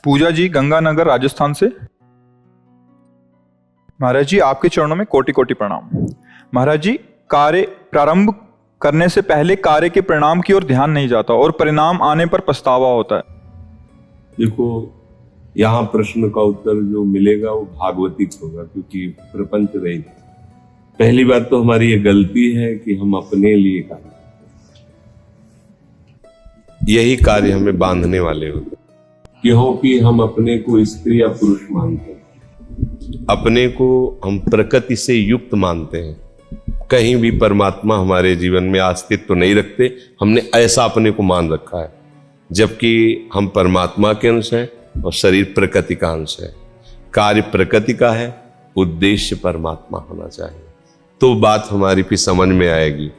पूजा जी गंगानगर राजस्थान से। महाराज जी आपके चरणों में कोटि कोटि प्रणाम। महाराज जी, कार्य प्रारंभ करने से पहले कार्य के परिणाम की ओर ध्यान नहीं जाता और परिणाम आने पर पछतावा होता है। देखो, यहाँ प्रश्न का उत्तर जो मिलेगा वो भागवतिक होगा, क्योंकि प्रपंच रहित। पहली बात तो हमारी ये गलती है कि हम अपने लिए कार्य करते हैं। यही कार्य हमें बांधने वाले होते हैं, क्योंकि हम अपने को स्त्री या पुरुष मानते हैं, अपने को हम प्रकृति से युक्त मानते हैं। कहीं भी परमात्मा हमारे जीवन में अस्तित्व नहीं रखते, हमने ऐसा अपने को मान रखा है, जबकि हम परमात्मा के अंश हैं और शरीर प्रकृति का अंश है। कार्य प्रकृति का है, उद्देश्य परमात्मा होना चाहिए, तो बात हमारी फिर समझ में आएगी।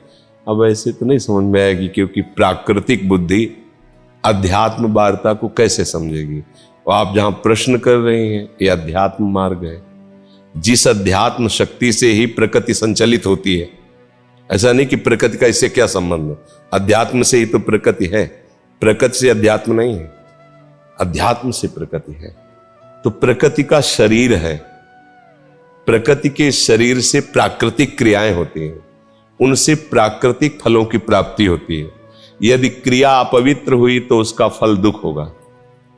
अब ऐसे तो नहीं समझ में आएगी, क्योंकि प्राकृतिक बुद्धि अध्यात्म वार्ता को कैसे समझेगी। और आप जहां प्रश्न कर रहे हैं ये अध्यात्म मार्ग है। जिस अध्यात्म शक्ति से ही प्रकृति संचालित होती है, ऐसा नहीं कि प्रकृति का इससे क्या संबंध है। अध्यात्म से ही तो प्रकृति है, प्रकृति से अध्यात्म नहीं है, अध्यात्म से प्रकृति है। तो प्रकृति का शरीर है, प्रकृति के शरीर से प्राकृतिक क्रियाएं होती हैं, उनसे प्राकृतिक फलों की प्राप्ति होती है। यदि क्रिया अपवित्र हुई तो उसका फल दुख होगा,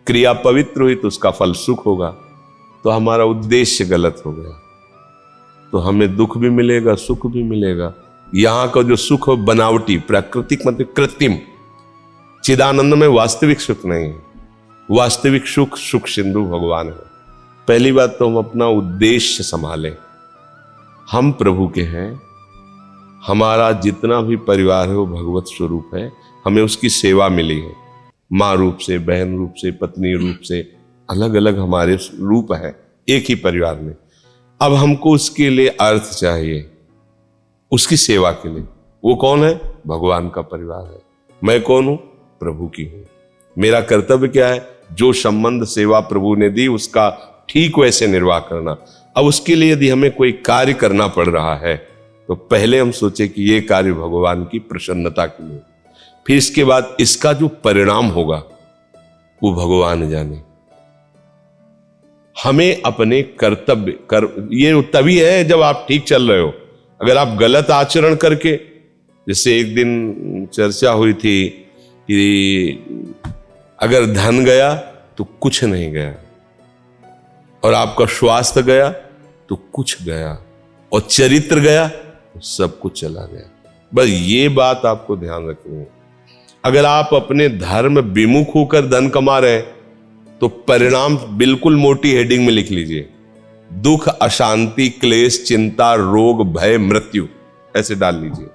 क्रिया पवित्र हुई तो उसका फल सुख होगा। तो हमारा उद्देश्य गलत हो गया, तो हमें दुख भी मिलेगा, सुख भी मिलेगा। यहां का जो सुख हो बनावटी, प्राकृतिक मतलब कृत्रिम, चिदानंद में वास्तविक सुख नहीं है। वास्तविक सुख सुख सिंधु भगवान है। पहली बात तो हम अपना उद्देश्य संभालें। हम प्रभु के हैं, हमारा जितना भी परिवार है वो भगवत स्वरूप है। हमें उसकी सेवा मिली है, माँ रूप से, बहन रूप से, पत्नी रूप से, अलग अलग हमारे रूप है एक ही परिवार में। अब हमको उसके लिए अर्थ चाहिए, उसकी सेवा के लिए। वो कौन है? भगवान का परिवार है। मैं कौन हूं? प्रभु की हूं। मेरा कर्तव्य क्या है? जो संबंध सेवा प्रभु ने दी उसका ठीक वैसे निर्वाह करना। अब उसके लिए यदि हमें कोई कार्य करना पड़ रहा है तो पहले हम सोचे कि ये कार्य भगवान की प्रसन्नता के लिए, फिर इसके बाद इसका जो परिणाम होगा वो भगवान जाने। हमें अपने कर्तव्य ये तभी है जब आप ठीक चल रहे हो। अगर आप गलत आचरण करके, जैसे एक दिन चर्चा हुई थी कि अगर धन गया तो कुछ नहीं गया, और आपका स्वास्थ्य गया तो कुछ गया, और चरित्र गया तो सब कुछ चला गया। बस ये बात आपको ध्यान रखनी है। अगर आप अपने धर्म विमुख होकर धन कमा रहे हैं तो परिणाम बिल्कुल मोटी हेडिंग में लिख लीजिए, दुख, अशांति, क्लेश, चिंता, रोग, भय, मृत्यु, ऐसे डाल लीजिए।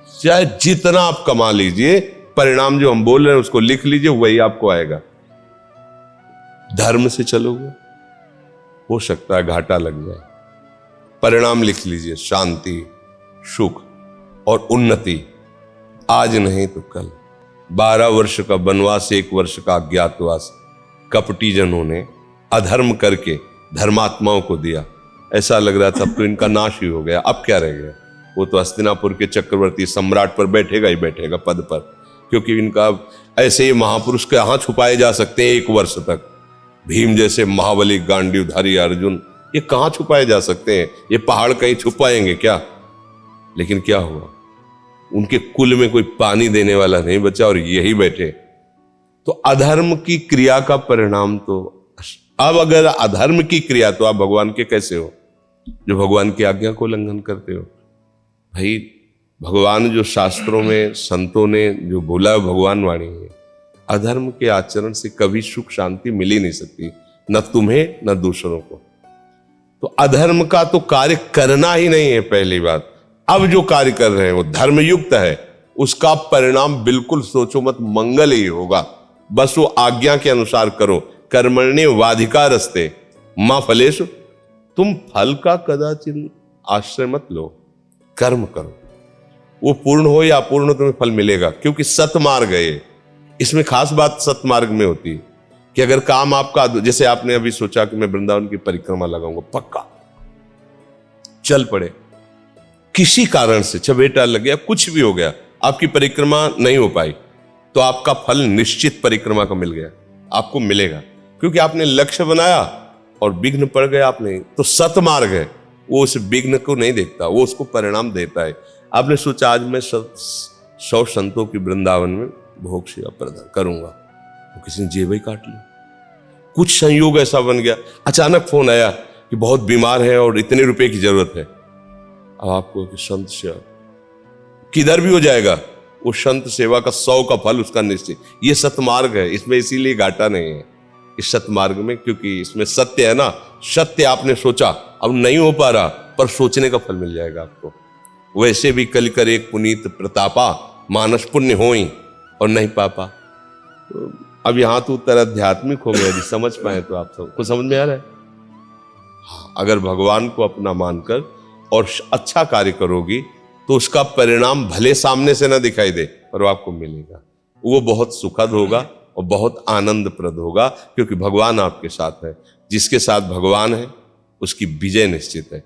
चाहे जितना आप कमा लीजिए, परिणाम जो हम बोल रहे हैं उसको लिख लीजिए, वही आपको आएगा। धर्म से चलोगे, हो सकता है घाटा लग जाए। परिणाम लिख लीजिए, शांति, सुख और उन्नति, आज नहीं तो कल। 12 वर्ष का वनवास, 1 वर्ष का अज्ञातवास कपटी जनों ने अधर्म करके धर्मात्माओं को दिया। ऐसा लग रहा था अब तो इनका नाश ही हो गया। अब क्या रह गया? वो तो हस्तिनापुर के चक्रवर्ती सम्राट पर बैठेगा ही बैठेगा पद पर, क्योंकि इनका ऐसे ही महापुरुष कहाँ छुपाए जा सकते हैं 1 वर्ष तक। भीम जैसे महाबली, गांडीवधारी अर्जुन, ये कहाँ छुपाए जा सकते हैं? ये पहाड़ कहीं छुपाएंगे क्या? लेकिन क्या हुआ? उनके कुल में कोई पानी देने वाला नहीं बचा और यही बैठे। तो अधर्म की क्रिया का परिणाम तो, अब अगर अधर्म की क्रिया, तो आप भगवान के कैसे हो जो भगवान की आज्ञा को उल्लंघन करते हो? भाई, भगवान जो शास्त्रों में संतों ने जो बोला भगवान वाणी है, अधर्म के आचरण से कभी सुख शांति मिल ही नहीं सकती, न तुम्हें न दूसरों को। तो अधर्म का तो कार्य करना ही नहीं है पहली बात। अब जो कार्य कर रहे हैं वो धर्मयुक्त है, उसका परिणाम बिल्कुल सोचो मत, मंगल ही होगा। बस वो आज्ञा के अनुसार करो। कर्मण्येवाधिकारस्ते मा फलेषु, तुम फल का कदाचित आश्रय मत लो, कर्म करो। वो पूर्ण हो या अपूर्ण हो, तुम्हें फल मिलेगा, क्योंकि सतमार्ग है ये। इसमें खास बात सतमार्ग में होती है कि अगर काम आपका, जैसे आपने अभी सोचा कि मैं वृंदावन की परिक्रमा लगाऊंगा, पक्का चल पड़े, किसी कारण से चबेटा लग गया, कुछ भी हो गया, आपकी परिक्रमा नहीं हो पाई, तो आपका फल निश्चित परिक्रमा का मिल गया, आपको मिलेगा। क्योंकि आपने लक्ष्य बनाया और विघ्न पड़ गया आपने, तो सतमार्ग है वो उस विघ्न को नहीं देखता, वो उसको परिणाम देता है। आपने सोचा आज मैं 100 संतों की वृंदावन में भोग सेवा प्रदान करूंगा, तो किसी ने जेब ही काट ली। कुछ संयोग ऐसा बन गया, अचानक फोन आया कि बहुत बीमार है और इतने रुपए की जरूरत है। अब आपको कि संत सेवा किधर भी हो जाएगा, वो संत सेवा का 100 का फल उसका निश्चित। ये सतमार्ग है, इसमें इसीलिए घाटा नहीं है इस सतमार्ग में, क्योंकि इसमें सत्य है ना। सत्य आपने सोचा, अब नहीं हो पा रहा, पर सोचने का फल मिल जाएगा आपको। वैसे भी कल कर एक पुनीत प्रतापा, मानस पुण्य होई और नहीं पापा। तो अब यहां तो उत्तर आध्यात्मिक हो गया, यदि समझ पाए तो आप सबको समझ में आ रहा है। हाँ, अगर भगवान को अपना मानकर और अच्छा कार्य करोगी तो उसका परिणाम भले सामने से ना दिखाई दे, पर वो आपको मिलेगा। वो बहुत सुखद होगा और बहुत आनंदप्रद होगा, क्योंकि भगवान आपके साथ है। जिसके साथ भगवान है उसकी विजय निश्चित है।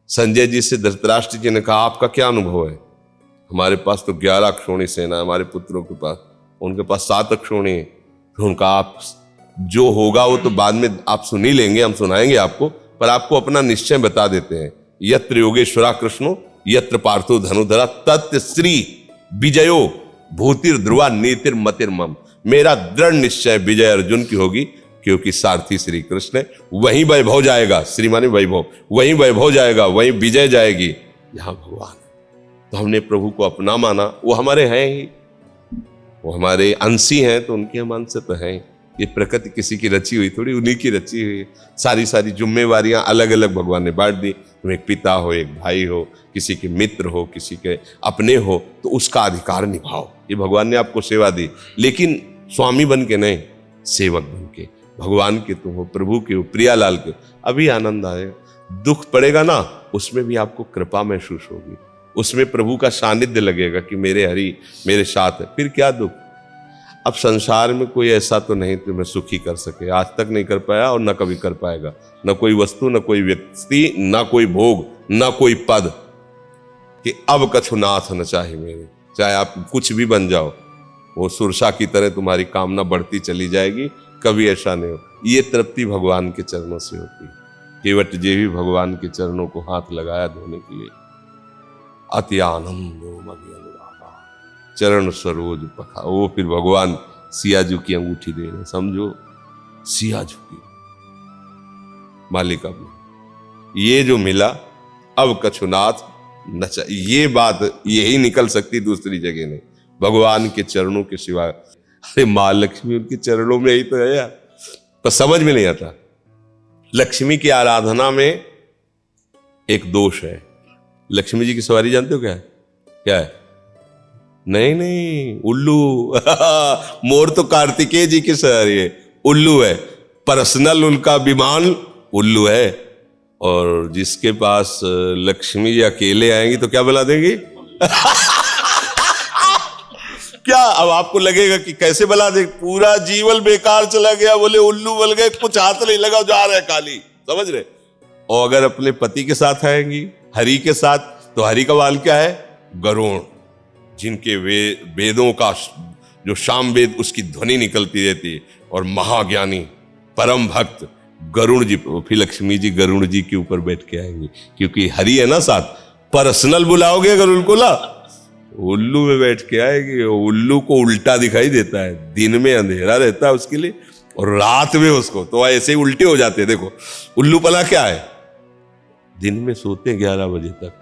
संजय जी से धृतराष्ट्र जी ने कहा, आपका क्या अनुभव है? हमारे पास तो 11 अक्षौणी सेना है, हमारे पुत्रों के पास, उनके पास 7 अक्षौणी है। तो उनका आप जो होगा वो तो बाद में आप सुन ही लेंगे, हम सुनाएंगे आपको, पर आपको अपना निश्चय बता देते हैं। यत्र योगेश्वरा कृष्णो यत्र पार्थो धनुधरा तत् श्री विजयो भूतिर ध्रुवा नीतिर मतिर मम। मेरा दृढ़ निश्चय विजय अर्जुन की होगी, क्योंकि सारथी श्री कृष्ण है। वहीं वैभव जाएगा, श्री माने वैभव, वहीं वैभव जाएगा, वहीं विजय जाएगी, यहां भगवान है। तो हमने प्रभु को अपना माना, वो हमारे हैं ही, वो हमारे अंशी हैं, तो उनके हम अंश तो हैं। ये प्रकृति किसी की रची हुई थोड़ी, उन्हीं की रची हुई है। सारी सारी जिम्मेवारियां अलग अलग भगवान ने बांट दी। तुम एक पिता हो, एक भाई हो, किसी के मित्र हो, किसी के अपने हो, तो उसका अधिकार निभाओ। ये भगवान ने आपको सेवा दी, लेकिन स्वामी बन के नहीं, सेवक बन के। भगवान के तुम हो, प्रभु के हो, प्रियालाल के। अभी आनंद आएगा। दुख पड़ेगा ना, उसमें भी आपको कृपा महसूस होगी, उसमें प्रभु का सानिध्य लगेगा कि मेरे हरि मेरे साथ है। फिर क्या दुख? अब संसार में कोई ऐसा तो नहीं तुम्हें सुखी कर सके, आज तक नहीं कर पाया और न कभी कर पाएगा। न कोई वस्तु, न कोई व्यक्ति, न कोई भोग, न कोई पद, कि अब कछु नाथ न चाहे मेरे। चाहे आप कुछ भी बन जाओ, वो सुरसा की तरह तुम्हारी कामना बढ़ती चली जाएगी, कभी ऐसा नहीं हो। ये तृप्ति भगवान के चरणों से होती है। केवट जे भी भगवान के चरणों को हाथ लगाया धोने के लिए, अति आनंदो मगे अनुरागा चरण सरोज पखा। वो फिर भगवान सियाजू की अंगूठी दे रहे, समझो सियाजू की मालिक। अब ये जो मिला, अब कछुनाथ न चाहिए, ये बात यही निकल सकती, दूसरी जगह नहीं। भगवान के चरणों के सिवा, अरे माँ लक्ष्मी उनके चरणों में ही तो है यार, पर समझ में नहीं आता। लक्ष्मी की आराधना में एक दोष है। लक्ष्मी जी की सवारी जानते हो क्या है? क्या है? नहीं नहीं, उल्लू। मोर तो कार्तिकेय जी की सवारी है, उल्लू है। पर्सनल उनका विमान उल्लू है। और जिसके पास लक्ष्मी जी अकेले आएंगी तो क्या बुला देंगी? क्या अब आपको लगेगा कि कैसे बुला दे? पूरा जीवन बेकार चला गया, बोले उल्लू बन गए, कुछ हाथ नहीं लगा, जा रहे काली, समझ रहे। और अगर अपने पति के साथ आएंगी, हरि के साथ, तो हरि का वाल क्या है? गरुण, जिनके वेदों का जो शाम वेद उसकी ध्वनि निकलती रहती है, और महाज्ञानी परम भक्त गरुण जी। फिर लक्ष्मी जी गरुण जी के ऊपर बैठ के आएंगी, क्योंकि हरि है ना साथ। पर्सनल बुलाओगे अगर उनको ना, उल्लू में बैठ के आएगी। उल्लू को उल्टा दिखाई देता है, दिन में अंधेरा रहता है उसके लिए, और रात में उसको तो ऐसे ही उल्टे हो जाते हैं। देखो उल्लू पला क्या है, दिन में सोते 11 बजे तक,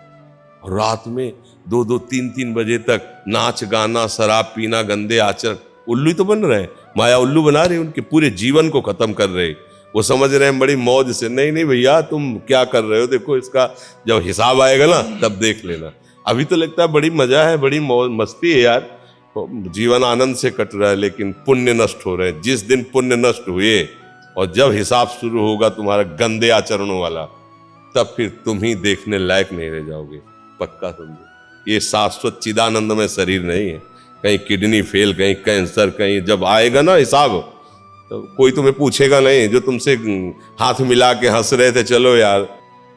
और रात में 2-2, 3-3 बजे तक नाच गाना, शराब पीना, गंदे आचरण। उल्लू तो बन रहे हैं, माया उल्लू बना रही, उनके पूरे जीवन को खत्म कर रहे। वो समझ रहे हैं बड़ी मौज से। नहीं नहीं भैया, तुम क्या कर रहे हो, देखो इसका जब हिसाब आएगा ना तब देख लेना। अभी तो लगता है बड़ी मजा है, बड़ी मौज मस्ती है यार, जीवन आनंद से कट रहा है, लेकिन पुण्य नष्ट हो रहे हैं। जिस दिन पुण्य नष्ट हुए और जब हिसाब शुरू होगा तुम्हारा गंदे आचरणों वाला, तब फिर तुम ही देखने लायक नहीं रह जाओगे, पक्का समझो। ये शाश्वत चिदानंदमय शरीर नहीं है, कहीं किडनी फेल, कहीं कैंसर, कहीं जब आएगा ना हिसाब, तो कोई तुम्हें पूछेगा नहीं। जो तुमसे हाथ मिला के हंस रहे थे, चलो यार,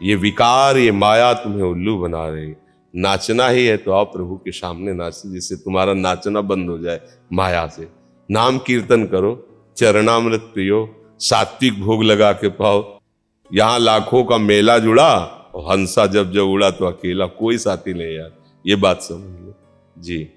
ये विकार, ये माया तुम्हें उल्लू बना रही। नाचना ही है तो आओ प्रभु के सामने नाचो, जिससे तुम्हारा नाचना बंद हो जाए माया से। नाम कीर्तन करो, चरणामृत पियो, सात्विक भोग लगा के पाओ। यहाँ लाखों का मेला जुड़ा और हंसा जब जब उड़ा तो अकेला, कोई साथी नहीं यार, ये बात समझ लो जी।